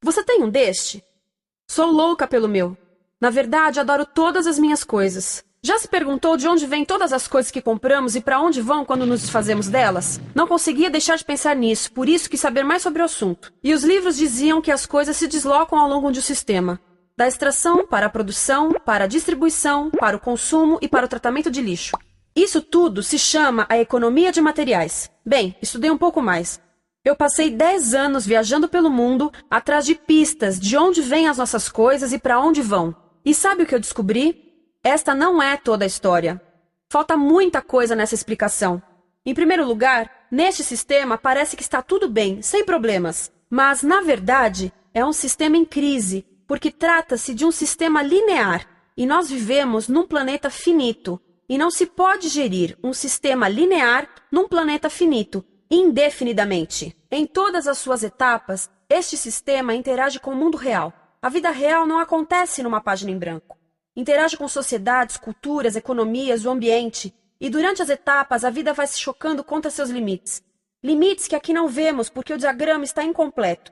Você tem um deste? Sou louca pelo meu. Na verdade, adoro todas as minhas coisas. Já se perguntou de onde vêm todas as coisas que compramos e para onde vão quando nos desfazemos delas? Não conseguia deixar de pensar nisso, por isso quis saber mais sobre o assunto. E os livros diziam que as coisas se deslocam ao longo de um sistema. Da extração para a produção, para a distribuição, para o consumo e para o tratamento de lixo. Isso tudo se chama a economia de materiais. Bem, estudei um pouco mais. Eu passei 10 anos viajando pelo mundo atrás de pistas de onde vêm as nossas coisas e para onde vão. E sabe o que eu descobri? Esta não é toda a história. Falta muita coisa nessa explicação. Em primeiro lugar, neste sistema parece que está tudo bem, sem problemas. Mas, na verdade, é um sistema em crise, porque trata-se de um sistema linear, e nós vivemos num planeta finito, e não se pode gerir um sistema linear num planeta finito, indefinidamente. Em todas as suas etapas, este sistema interage com o mundo real. A vida real não acontece numa página em branco. Interage com sociedades, culturas, economias, o ambiente, e durante as etapas a vida vai se chocando contra seus limites. Limites que aqui não vemos porque o diagrama está incompleto.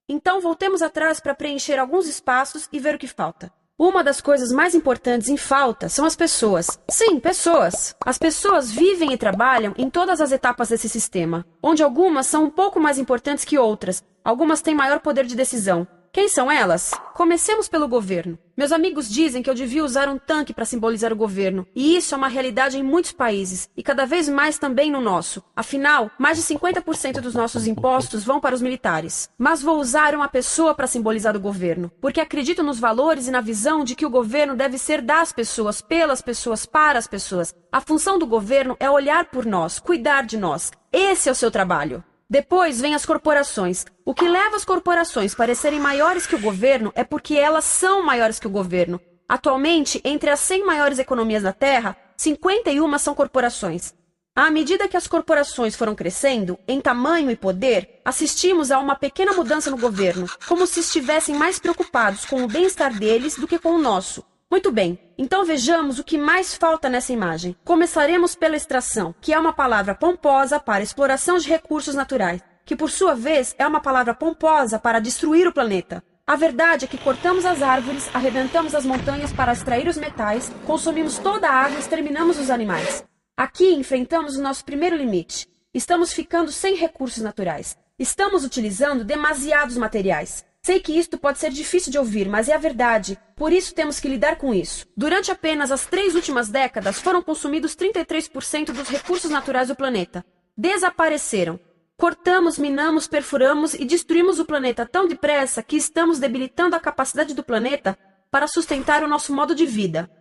Então voltemos atrás para preencher alguns espaços e ver o que falta. Uma das coisas mais importantes em falta são as pessoas. Sim, pessoas. As pessoas vivem e trabalham em todas as etapas desse sistema, onde algumas são um pouco mais importantes que outras, algumas têm maior poder de decisão. Quem são elas? Comecemos pelo governo. Meus amigos dizem que eu devia usar um tanque para simbolizar o governo, e isso é uma realidade em muitos países, e cada vez mais também no nosso. Afinal, mais de 50% dos nossos impostos vão para os militares. Mas vou usar uma pessoa para simbolizar o governo, porque acredito nos valores e na visão de que o governo deve ser das pessoas, pelas pessoas, para as pessoas. A função do governo é olhar por nós, cuidar de nós. Esse é o seu trabalho. Depois vem as corporações. O que leva as corporações a parecerem maiores que o governo é porque elas são maiores que o governo. Atualmente, entre as 100 maiores economias da Terra, 51 são corporações. À medida que as corporações foram crescendo, em tamanho e poder, assistimos a uma pequena mudança no governo, como se estivessem mais preocupados com o bem-estar deles do que com o nosso. Muito bem, então vejamos o que mais falta nessa imagem. Começaremos pela extração, que é uma palavra pomposa para exploração de recursos naturais, que por sua vez é uma palavra pomposa para destruir o planeta. A verdade é que cortamos as árvores, arrebentamos as montanhas para extrair os metais, consumimos toda a água e exterminamos os animais. Aqui enfrentamos o nosso primeiro limite. Estamos ficando sem recursos naturais. Estamos utilizando demasiados materiais. Sei que isto pode ser difícil de ouvir, mas é a verdade. Por isso temos que lidar com isso. Durante apenas as 3 últimas décadas, foram consumidos 33% dos recursos naturais do planeta. Desapareceram. Cortamos, minamos, perfuramos e destruímos o planeta tão depressa que estamos debilitando a capacidade do planeta para sustentar o nosso modo de vida.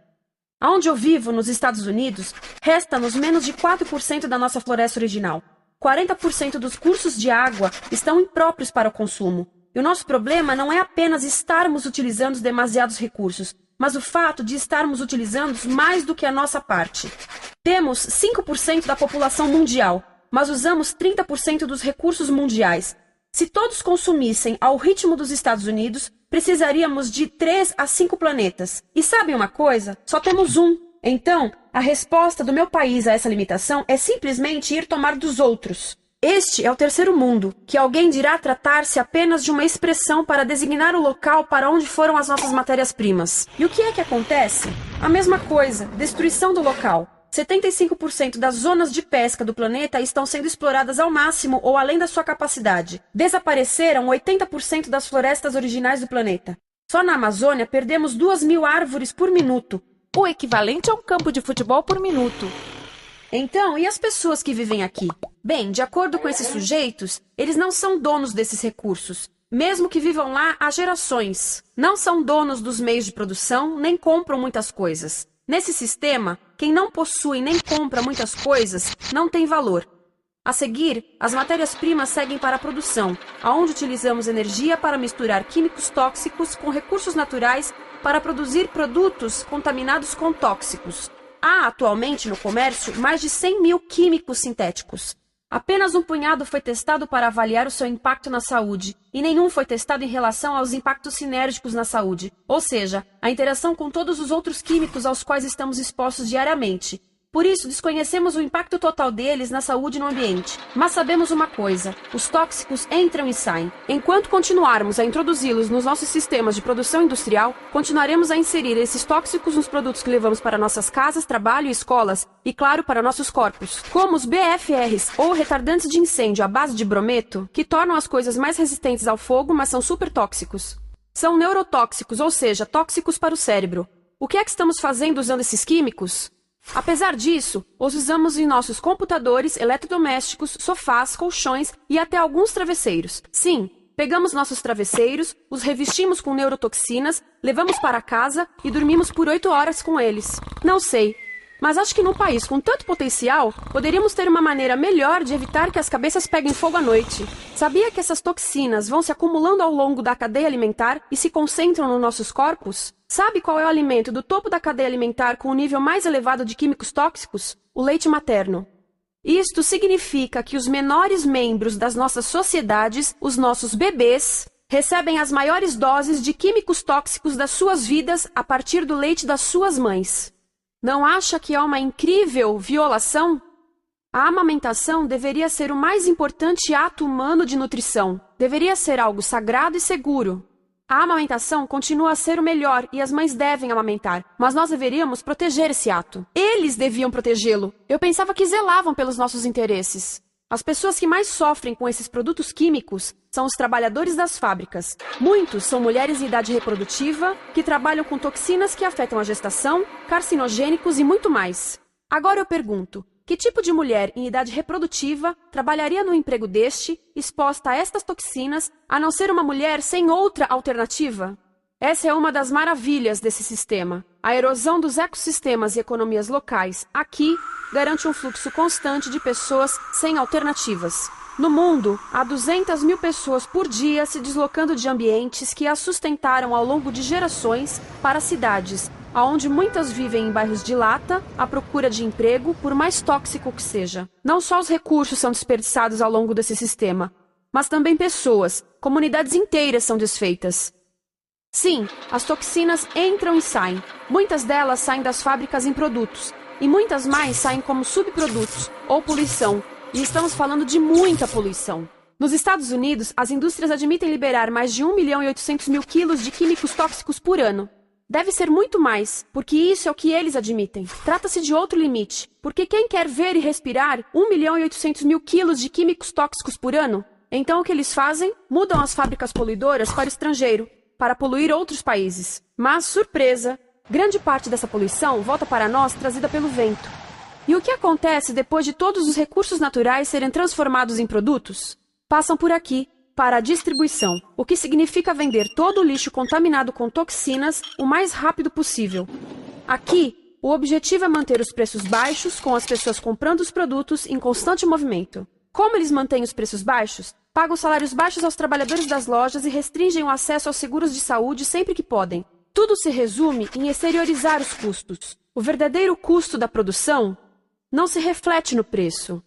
Onde eu vivo, nos Estados Unidos, resta-nos menos de 4% da nossa floresta original. 40% dos cursos de água estão impróprios para o consumo. E o nosso problema não é apenas estarmos utilizando demasiados recursos, mas o fato de estarmos utilizando mais do que a nossa parte. Temos 5% da população mundial, mas usamos 30% dos recursos mundiais. Se todos consumissem ao ritmo dos Estados Unidos, precisaríamos de 3 a 5 planetas. E sabem uma coisa? Só temos um. Então, a resposta do meu país a essa limitação é simplesmente ir tomar dos outros. Este é o terceiro mundo, que alguém dirá tratar-se apenas de uma expressão para designar o local para onde foram as nossas matérias-primas. E o que é que acontece? A mesma coisa, destruição do local. 75% das zonas de pesca do planeta estão sendo exploradas ao máximo ou além da sua capacidade. Desapareceram 80% das florestas originais do planeta. Só na Amazônia perdemos 2.000 árvores por minuto, o equivalente a um campo de futebol por minuto. Então, e as pessoas que vivem aqui? Bem, de acordo com esses sujeitos, eles não são donos desses recursos. Mesmo que vivam lá há gerações. Não são donos dos meios de produção, nem compram muitas coisas. Nesse sistema, quem não possui nem compra muitas coisas não tem valor. A seguir, as matérias-primas seguem para a produção, onde utilizamos energia para misturar químicos tóxicos com recursos naturais para produzir produtos contaminados com tóxicos. Há atualmente no comércio mais de 100.000 químicos sintéticos. Apenas um punhado foi testado para avaliar o seu impacto na saúde, e nenhum foi testado em relação aos impactos sinérgicos na saúde, ou seja, a interação com todos os outros químicos aos quais estamos expostos diariamente. Por isso, desconhecemos o impacto total deles na saúde e no ambiente. Mas sabemos uma coisa: os tóxicos entram e saem. Enquanto continuarmos a introduzi-los nos nossos sistemas de produção industrial, continuaremos a inserir esses tóxicos nos produtos que levamos para nossas casas, trabalho e escolas, e claro, para nossos corpos. Como os BFRs, ou retardantes de incêndio à base de brometo, que tornam as coisas mais resistentes ao fogo, mas são super tóxicos. São neurotóxicos, ou seja, tóxicos para o cérebro. O que é que estamos fazendo usando esses químicos? Apesar disso, os usamos em nossos computadores, eletrodomésticos, sofás, colchões e até alguns travesseiros. Sim, pegamos nossos travesseiros, os revestimos com neurotoxinas, levamos para casa e dormimos por 8 horas com eles. Não sei, mas acho que num país com tanto potencial, poderíamos ter uma maneira melhor de evitar que as cabeças peguem fogo à noite. Sabia que essas toxinas vão se acumulando ao longo da cadeia alimentar e se concentram nos nossos corpos? Sabe qual é o alimento do topo da cadeia alimentar com o nível mais elevado de químicos tóxicos? O leite materno. Isto significa que os menores membros das nossas sociedades, os nossos bebês, recebem as maiores doses de químicos tóxicos das suas vidas a partir do leite das suas mães. Não acha que é uma incrível violação? A amamentação deveria ser o mais importante ato humano de nutrição. Deveria ser algo sagrado e seguro. A amamentação continua a ser o melhor e as mães devem amamentar, mas nós deveríamos proteger esse ato. Eles deviam protegê-lo. Eu pensava que zelavam pelos nossos interesses. As pessoas que mais sofrem com esses produtos químicos são os trabalhadores das fábricas. Muitos são mulheres em idade reprodutiva que trabalham com toxinas que afetam a gestação, carcinogênicos e muito mais. Agora eu pergunto, que tipo de mulher em idade reprodutiva trabalharia no emprego deste, exposta a estas toxinas, a não ser uma mulher sem outra alternativa? Essa é uma das maravilhas desse sistema. A erosão dos ecossistemas e economias locais aqui garante um fluxo constante de pessoas sem alternativas. No mundo, há 200 mil pessoas por dia se deslocando de ambientes que as sustentaram ao longo de gerações para cidades, onde muitas vivem em bairros de lata, à procura de emprego, por mais tóxico que seja. Não só os recursos são desperdiçados ao longo desse sistema, mas também pessoas, comunidades inteiras são desfeitas. Sim, as toxinas entram e saem. Muitas delas saem das fábricas em produtos, e muitas mais saem como subprodutos, ou poluição. E estamos falando de muita poluição. Nos Estados Unidos, as indústrias admitem liberar mais de 1.800.000 quilos de químicos tóxicos por ano. Deve ser muito mais, porque isso é o que eles admitem. Trata-se de outro limite, porque quem quer ver e respirar 1.800.000 quilos de químicos tóxicos por ano? Então o que eles fazem? Mudam as fábricas poluidoras para o estrangeiro, para poluir outros países. Mas, surpresa, grande parte dessa poluição volta para nós trazida pelo vento. E o que acontece depois de todos os recursos naturais serem transformados em produtos? Passam por aqui, para a distribuição, o que significa vender todo o lixo contaminado com toxinas o mais rápido possível. Aqui, o objetivo é manter os preços baixos, com as pessoas comprando os produtos em constante movimento. Como eles mantêm os preços baixos? Pagam salários baixos aos trabalhadores das lojas e restringem o acesso aos seguros de saúde sempre que podem. Tudo se resume em exteriorizar os custos. O verdadeiro custo da produção não se reflete no preço.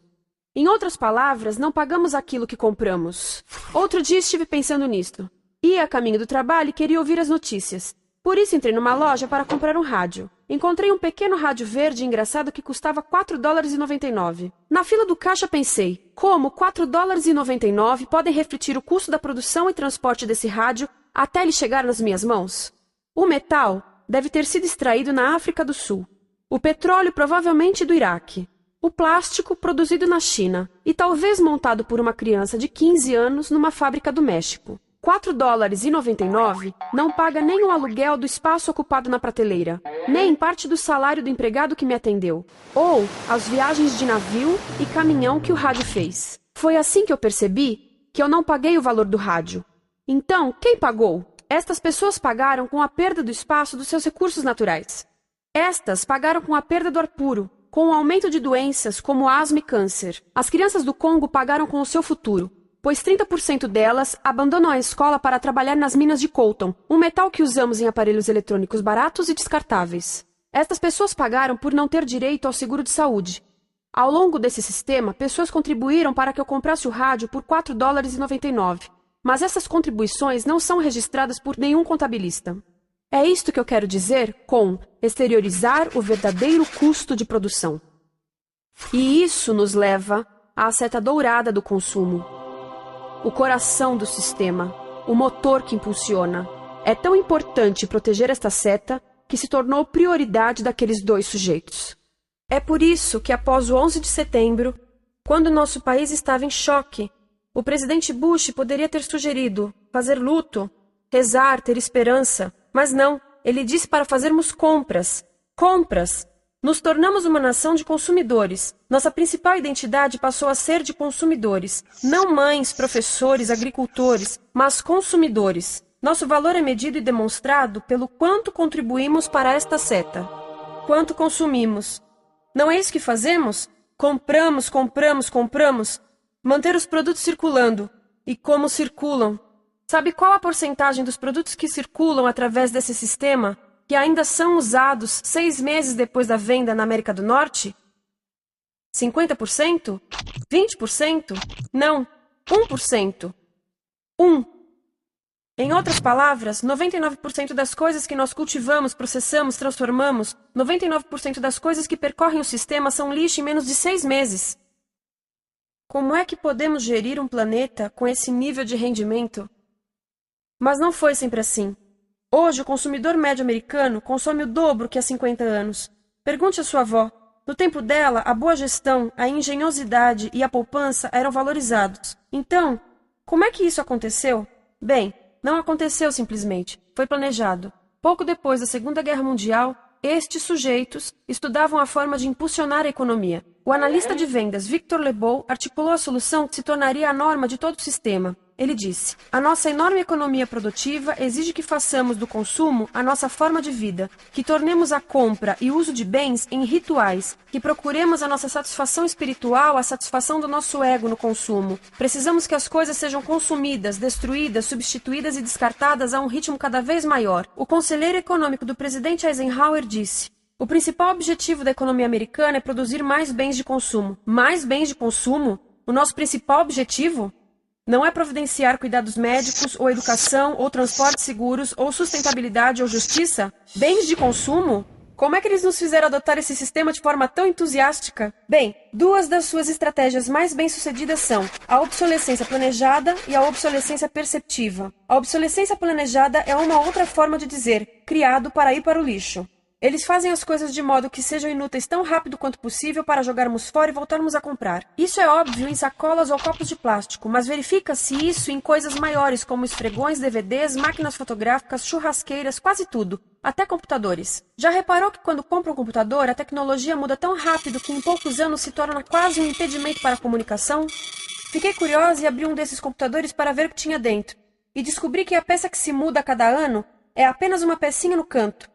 Em outras palavras, não pagamos aquilo que compramos. Outro dia estive pensando nisto. Ia a caminho do trabalho e queria ouvir as notícias. Por isso entrei numa loja para comprar um rádio. Encontrei um pequeno rádio verde engraçado que custava $4,99. Na fila do caixa pensei, como $4,99 podem refletir o custo da produção e transporte desse rádio até ele chegar nas minhas mãos? O metal deve ter sido extraído na África do Sul. O petróleo provavelmente do Iraque. O plástico produzido na China e talvez montado por uma criança de 15 anos numa fábrica do México. $4,99 não paga nem o aluguel do espaço ocupado na prateleira, nem parte do salário do empregado que me atendeu, ou as viagens de navio e caminhão que o rádio fez. Foi assim que eu percebi que eu não paguei o valor do rádio. Então, quem pagou? Estas pessoas pagaram com a perda do espaço dos seus recursos naturais. Estas pagaram com a perda do ar puro, com o aumento de doenças como asma e câncer. As crianças do Congo pagaram com o seu futuro, pois 30% delas abandonam a escola para trabalhar nas minas de coltan, um metal que usamos em aparelhos eletrônicos baratos e descartáveis. Estas pessoas pagaram por não ter direito ao seguro de saúde. Ao longo desse sistema, pessoas contribuíram para que eu comprasse o rádio por $4,99. Mas essas contribuições não são registradas por nenhum contabilista. É isto que eu quero dizer com exteriorizar o verdadeiro custo de produção. E isso nos leva à seta dourada do consumo. O coração do sistema, o motor que impulsiona. É tão importante proteger esta seta que se tornou prioridade daqueles dois sujeitos. É por isso que, após o 11 de setembro, quando nosso país estava em choque, o presidente Bush poderia ter sugerido fazer luto, rezar, ter esperança, mas não, ele disse para fazermos compras. Compras! Nos tornamos uma nação de consumidores. Nossa principal identidade passou a ser de consumidores. Não mães, professores, agricultores, mas consumidores. Nosso valor é medido e demonstrado pelo quanto contribuímos para esta seta. Quanto consumimos. Não é isso que fazemos? Compramos, compramos, compramos. Manter os produtos circulando. E como circulam? Sabe qual a porcentagem dos produtos que circulam através desse sistema que ainda são usados 6 meses depois da venda na América do Norte? 50%? 20%? Não, 1%. 1. Em outras palavras, 99% das coisas que nós cultivamos, processamos, transformamos, 99% das coisas que percorrem o sistema são lixo em menos de 6 meses. Como é que podemos gerir um planeta com esse nível de rendimento? Mas não foi sempre assim. Hoje, o consumidor médio americano consome o dobro que há 50 anos. Pergunte à sua avó. No tempo dela, a boa gestão, a engenhosidade e a poupança eram valorizados. Então, como é que isso aconteceu? Bem, não aconteceu simplesmente. Foi planejado. Pouco depois da Segunda Guerra Mundial, estes sujeitos estudavam a forma de impulsionar a economia. O analista de vendas Victor Lebow articulou a solução que se tornaria a norma de todo o sistema. Ele disse: a nossa enorme economia produtiva exige que façamos do consumo a nossa forma de vida, que tornemos a compra e uso de bens em rituais, que procuremos a nossa satisfação espiritual, a satisfação do nosso ego no consumo. Precisamos que as coisas sejam consumidas, destruídas, substituídas e descartadas a um ritmo cada vez maior. O conselheiro econômico do presidente Eisenhower disse: o principal objetivo da economia americana é produzir mais bens de consumo. Mais bens de consumo? O nosso principal objetivo? Não é providenciar cuidados médicos, ou educação, ou transportes seguros, ou sustentabilidade, ou justiça? Bens de consumo? Como é que eles nos fizeram adotar esse sistema de forma tão entusiástica? Bem, 2 das suas estratégias mais bem-sucedidas são a obsolescência planejada e a obsolescência perceptiva. A obsolescência planejada é uma outra forma de dizer criado para ir para o lixo. Eles fazem as coisas de modo que sejam inúteis tão rápido quanto possível para jogarmos fora e voltarmos a comprar. Isso é óbvio em sacolas ou copos de plástico, mas verifica-se isso em coisas maiores como esfregões, DVDs, máquinas fotográficas, churrasqueiras, quase tudo, até computadores. Já reparou que quando compra um computador, a tecnologia muda tão rápido que em poucos anos se torna quase um impedimento para a comunicação? Fiquei curiosa e abri um desses computadores para ver o que tinha dentro, e descobri que a peça que se muda a cada ano é apenas uma pecinha no canto.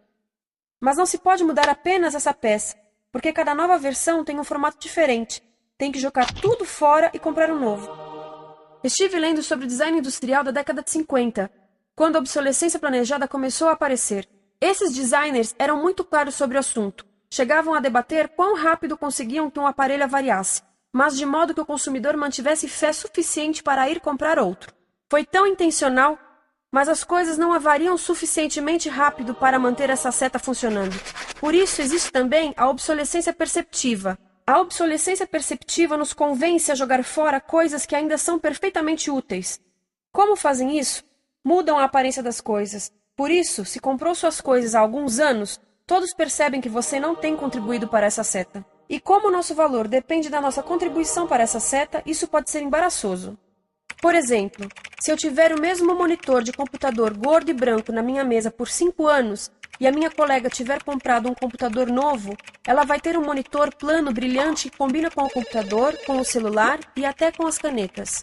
Mas não se pode mudar apenas essa peça, porque cada nova versão tem um formato diferente. Tem que jogar tudo fora e comprar um novo. Estive lendo sobre o design industrial da década de 50, quando a obsolescência planejada começou a aparecer. Esses designers eram muito claros sobre o assunto. Chegavam a debater quão rápido conseguiam que um aparelho avariasse, mas de modo que o consumidor mantivesse fé suficiente para ir comprar outro. Foi tão intencional, mas as coisas não avariam suficientemente rápido para manter essa seta funcionando. Por isso existe também a obsolescência perceptiva. A obsolescência perceptiva nos convence a jogar fora coisas que ainda são perfeitamente úteis. Como fazem isso? Mudam a aparência das coisas. Por isso, se comprou suas coisas há alguns anos, todos percebem que você não tem contribuído para essa seta. E como o nosso valor depende da nossa contribuição para essa seta, isso pode ser embaraçoso. Por exemplo, se eu tiver o mesmo monitor de computador gordo e branco na minha mesa por 5 anos e a minha colega tiver comprado um computador novo, ela vai ter um monitor plano brilhante que combina com o computador, com o celular e até com as canetas.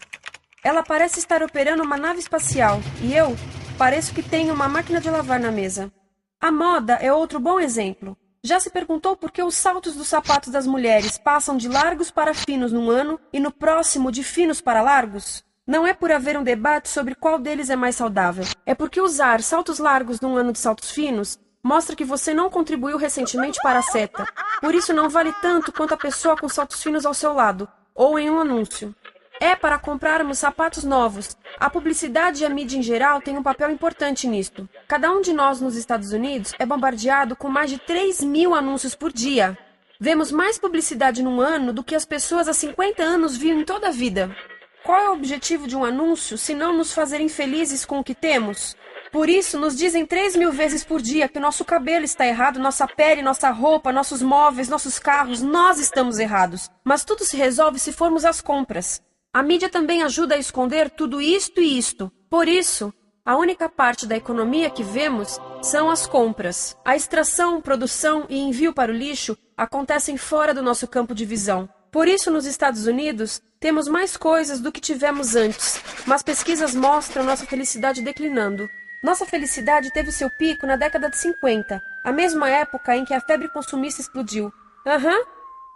Ela parece estar operando uma nave espacial e eu pareço que tenho uma máquina de lavar na mesa. A moda é outro bom exemplo. Já se perguntou por que os saltos dos sapatos das mulheres passam de largos para finos num ano e no próximo de finos para largos? Não é por haver um debate sobre qual deles é mais saudável. É porque usar saltos largos num ano de saltos finos mostra que você não contribuiu recentemente para a seta. Por isso não vale tanto quanto a pessoa com saltos finos ao seu lado, ou em um anúncio. É para comprarmos sapatos novos. A publicidade e a mídia em geral têm um papel importante nisto. Cada um de nós nos Estados Unidos é bombardeado com mais de 3.000 anúncios por dia. Vemos mais publicidade num ano do que as pessoas há 50 anos viam em toda a vida. Qual é o objetivo de um anúncio se não nos fazerem felizes com o que temos? Por isso, nos dizem 3.000 vezes por dia que o nosso cabelo está errado, nossa pele, nossa roupa, nossos móveis, nossos carros, nós estamos errados. Mas tudo se resolve se formos às compras. A mídia também ajuda a esconder tudo isto e isto. Por isso, a única parte da economia que vemos são as compras. A extração, produção e envio para o lixo acontecem fora do nosso campo de visão. Por isso, nos Estados Unidos, temos mais coisas do que tivemos antes, mas pesquisas mostram nossa felicidade declinando. Nossa felicidade teve seu pico na década de 50, a mesma época em que a febre consumista explodiu.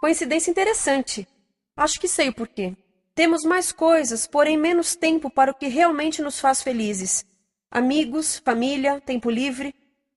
Coincidência interessante. Acho que sei o porquê. Temos mais coisas, porém menos tempo para o que realmente nos faz felizes. Amigos, família, tempo livre.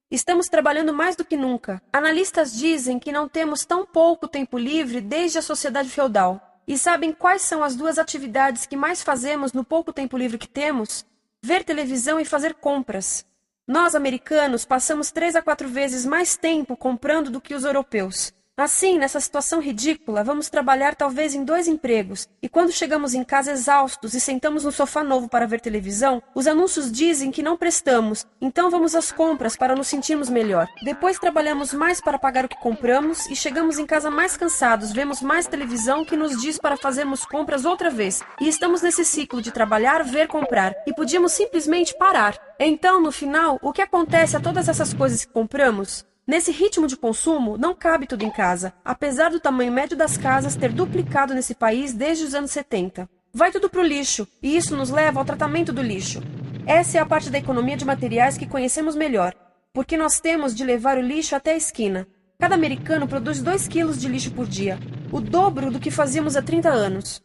Estamos trabalhando mais do que nunca. Analistas dizem que não temos tão pouco tempo livre desde a sociedade feudal. E sabem quais são as duas atividades que mais fazemos no pouco tempo livre que temos? Ver televisão e fazer compras. Nós, americanos, passamos 3 a 4 vezes mais tempo comprando do que os europeus. Assim, nessa situação ridícula, vamos trabalhar talvez em 2 empregos, e quando chegamos em casa exaustos e sentamos no sofá novo para ver televisão, os anúncios dizem que não prestamos, então vamos às compras para nos sentirmos melhor. Depois trabalhamos mais para pagar o que compramos e chegamos em casa mais cansados, vemos mais televisão que nos diz para fazermos compras outra vez, e estamos nesse ciclo de trabalhar, ver, comprar, e podíamos simplesmente parar. Então, no final, o que acontece a todas essas coisas que compramos? Nesse ritmo de consumo, não cabe tudo em casa, apesar do tamanho médio das casas ter duplicado nesse país desde os anos 70. Vai tudo para o lixo, e isso nos leva ao tratamento do lixo. Essa é a parte da economia de materiais que conhecemos melhor, porque nós temos de levar o lixo até a esquina. Cada americano produz 2 quilos de lixo por dia, o dobro do que fazíamos há 30 anos.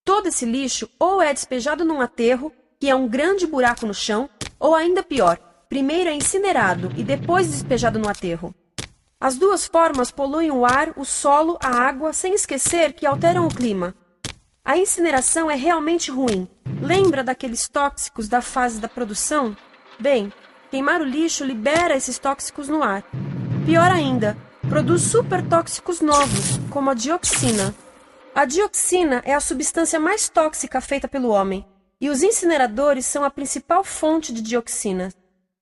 Todo esse lixo ou é despejado num aterro, que é um grande buraco no chão, ou ainda pior, primeiro é incinerado e depois despejado no aterro. As duas formas poluem o ar, o solo, a água, sem esquecer que alteram o clima. A incineração é realmente ruim. Lembra daqueles tóxicos da fase da produção? Bem, queimar o lixo libera esses tóxicos no ar. Pior ainda, produz supertóxicos novos, como a dioxina. A dioxina é a substância mais tóxica feita pelo homem, e os incineradores são a principal fonte de dioxina.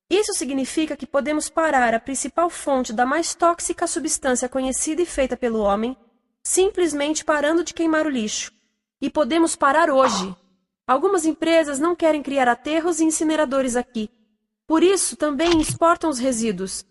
Isso significa que podemos parar a principal fonte da mais tóxica substância conhecida e feita pelo homem, simplesmente parando de queimar o lixo. E podemos parar hoje. Algumas empresas não querem criar aterros e incineradores aqui. Por isso, também exportam os resíduos.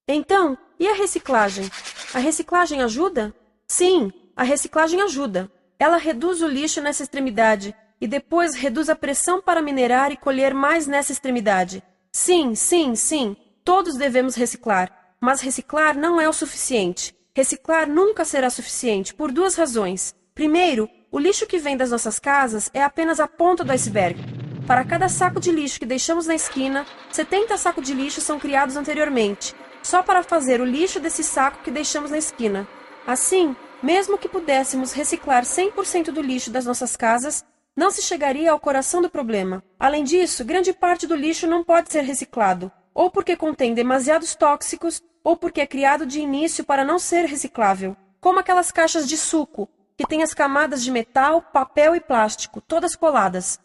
Então, e a reciclagem? A reciclagem ajuda? Sim, a reciclagem ajuda. Ela reduz o lixo nessa extremidade e depois reduz a pressão para minerar e colher mais nessa extremidade. Sim, todos devemos reciclar, mas reciclar não é o suficiente. Reciclar nunca será suficiente, por 2 razões. Primeiro, o lixo que vem das nossas casas é apenas a ponta do iceberg. Para cada saco de lixo que deixamos na esquina, 70 sacos de lixo são criados anteriormente, só para fazer o lixo desse saco que deixamos na esquina. Assim, mesmo que pudéssemos reciclar 100% do lixo das nossas casas, não se chegaria ao coração do problema. Além disso, grande parte do lixo não pode ser reciclado, ou porque contém demasiados tóxicos, ou porque é criado de início para não ser reciclável, como aquelas caixas de suco, que têm as camadas de metal, papel e plástico, todas coladas.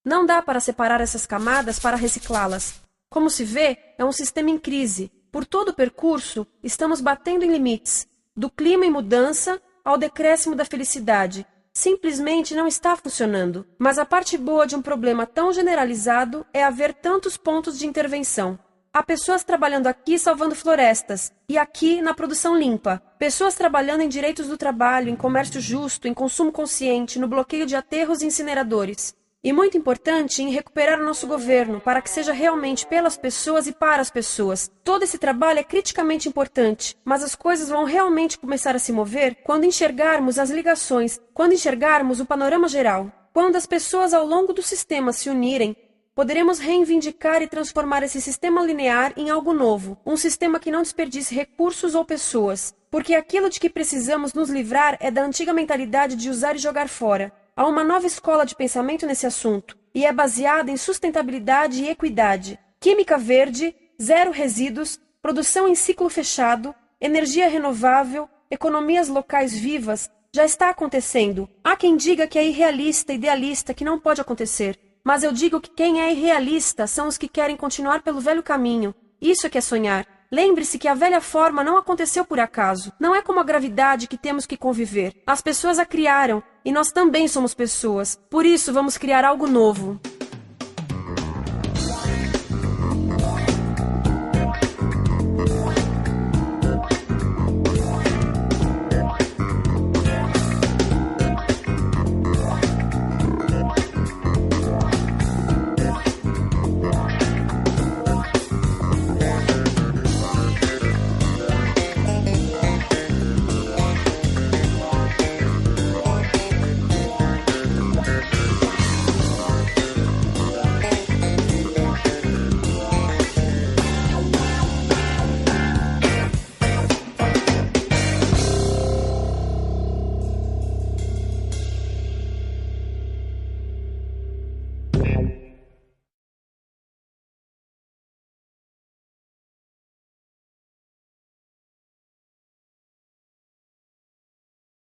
Não dá para separar essas camadas para reciclá-las. Como se vê, é um sistema em crise. Por todo o percurso, estamos batendo em limites, do clima em mudança ao decréscimo da felicidade. Simplesmente não está funcionando. Mas a parte boa de um problema tão generalizado é haver tantos pontos de intervenção. Há pessoas trabalhando aqui salvando florestas, e aqui na produção limpa. Pessoas trabalhando em direitos do trabalho, em comércio justo, em consumo consciente, no bloqueio de aterros e incineradores. E muito importante, em recuperar o nosso governo, para que seja realmente pelas pessoas e para as pessoas. Todo esse trabalho é criticamente importante, mas as coisas vão realmente começar a se mover quando enxergarmos as ligações, quando enxergarmos o panorama geral. Quando as pessoas ao longo do sistema se unirem, poderemos reivindicar e transformar esse sistema linear em algo novo, um sistema que não desperdice recursos ou pessoas, porque aquilo de que precisamos nos livrar é da antiga mentalidade de usar e jogar fora. Há uma nova escola de pensamento nesse assunto, e é baseada em sustentabilidade e equidade, química verde, 0 resíduos, produção em ciclo fechado, energia renovável, economias locais vivas, já está acontecendo. Há quem diga que é irrealista, idealista, que não pode acontecer. Mas eu digo que quem é irrealista são os que querem continuar pelo velho caminho. Isso é que é sonhar. Lembre-se que a velha forma não aconteceu por acaso. Não é como a gravidade que temos que conviver. As pessoas a criaram, e nós também somos pessoas. Por isso, vamos criar algo novo.